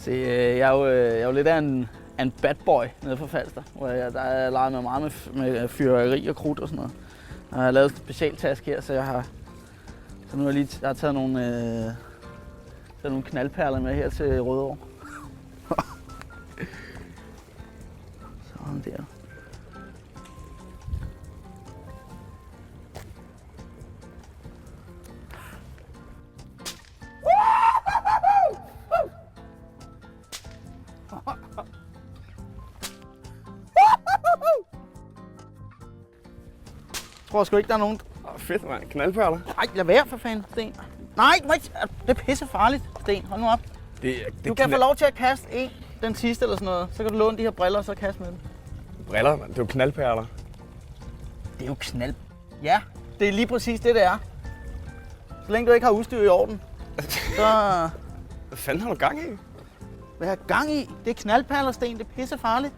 Jeg er jo lidt af en bad boy nede fra Falster, hvor jeg leger mig meget med fyrværkeri og krudt og sådan noget. Og jeg har lavet en specialtaske her, så nu har jeg har taget nogle knaldperler med her til Rødovre. Sådan der. Jeg tror sgu ikke, der er nogen... Fedt, mand. Knaldperler. Nej, lad være for fanden, Sten. Nej, det er pisse farligt, Sten. Hold nu op. Du kan få lov til at kaste den sidste eller sådan noget. Så kan du låne de her briller og så kaste med dem. Briller, mand. Det er jo knaldperler. Det er jo knald. Ja, det er lige præcis det er. Så længe du ikke har udstyr i orden, så... Hvad fanden har du gang i? Hvad har jeg gang i? Det er knaldperler, Sten. Det er pisse farligt.